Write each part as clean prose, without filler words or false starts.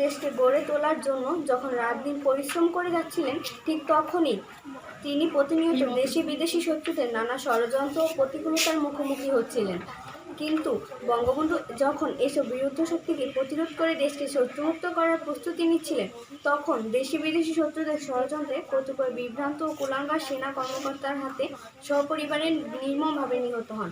দেশকে গড়ে তোলার জন্য যখন রাত দিন পরিশ্রম করে যাচ্ছিলেন, ঠিক তখনই তিনি প্রতিনিয়ত দেশি বিদেশি শত্রুদের নানা ষড়যন্ত্র ও প্রতিকূলতার মুখোমুখি হচ্ছিলেন। কিন্তু বঙ্গবন্ধু যখন এসব বিরুদ্ধ শক্তিকে প্রতিরোধ করে দেশকে শত্রুমুক্ত করার প্রস্তুতি নিচ্ছিলেন, তখন দেশি বিদেশি শত্রুদের ষড়যন্ত্রে কতিপয় বিভ্রান্ত ও কুলাঙ্গার সেনা কর্মকর্তার হাতে সপরিবারে নির্মমভাবে নিহত হন।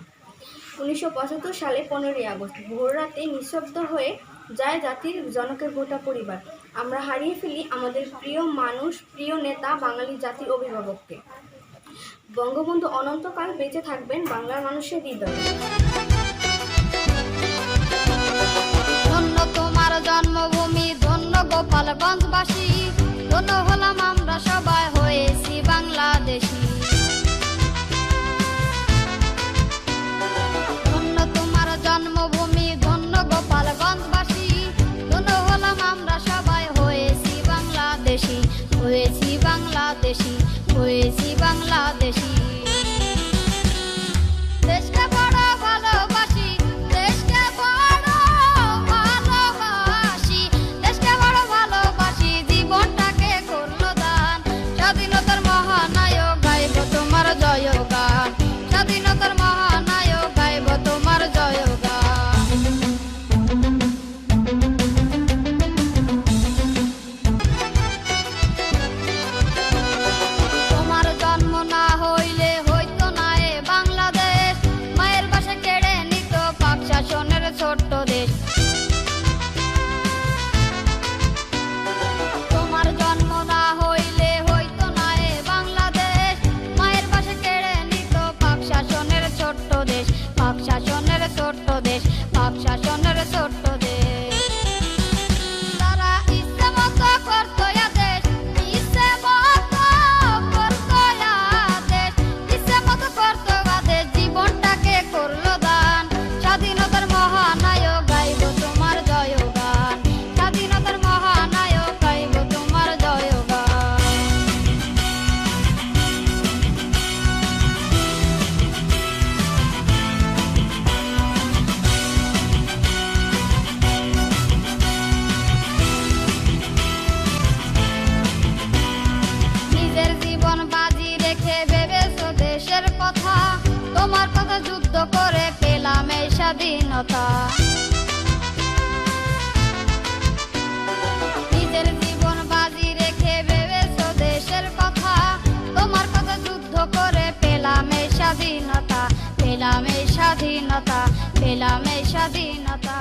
1975 সালে 15ই আগস্ট ভোররাতে নিঃশব্দ হয়ে যায় জাতির জনকের গোটা পরিবার। আমরা হারিয়ে ফেলি আমাদের প্রিয় মানুষ, প্রিয় নেতা, বাঙালি জাতির অভিভাবককে। বঙ্গবন্ধু অনন্তকাল বেঁচে থাকবেন বাংলার মানুষের হৃদয়ে। ধন্য তোমার জন্মভূমি, ধন্য গোপালগঞ্জবাসী, ধন্য হলাম আমরা সবাই হয়েছি বাংলাদেশী। ধন্য তোমার জন্মভূমি, ধন্য গোপালগঞ্জবাসী, ধন্য হলাম আমরা সবাই হয়েছি বাংলাদেশী, হয়েছি বাংলাদেশী, হয়েছি বাংলাদেশী। দেশকে বড় ভালোবাসি, দেশকে বড় ভালোবাসি, দেশকে বড় ভালোবাসি, জীবনটাকে করলো দান। স্বাধীনতার মহানায়ক গাইব তোমার জয়গান, স্বাধীনতার মহানায়ক গাইব তোমার জয়গান। তোমার জন্ম না হইলে হইতো না এ বাংলাদেশ, মায়ের বাসা কেড়ে নিত পাক শাসনের ছোট্ট দেশ। তোমার জন্ম না হইলে হইতো না এ বাংলাদেশ, মায়ের বাসা কেড়ে নিত পাক শাসনের ছোট্ট দেশ, পাক শাসনের ছোট্ট দেশ, পাক শাসনের ছোট্ট দেশ। তারা ইচ্ছে মতো করতো আদেশ, ইচ্ছে মতো করতো আদেশ, ইচ্ছে মতো করতো আদেশ, জীবনটাকে করলো দান। স্বাধীনতার মহানায়ক গাইব তোমার জয়গান, স্বাধীনতার মহানায়ক গাইব তোমার জয়গান। নিজের জীবন বাজি রেখে ভেবেছো দেশের কথা, তোমার কথা যুদ্ধ করে পেলাম এই স্বাধীনতা। নিজের জীবন বাজি রেখে ভেবেছো দেশের কথা, তোমার কথা যুদ্ধ করে পেলাম এই স্বাধীনতা, পেলাম এই স্বাধীনতা, পেলাম এই স্বাধীনতা।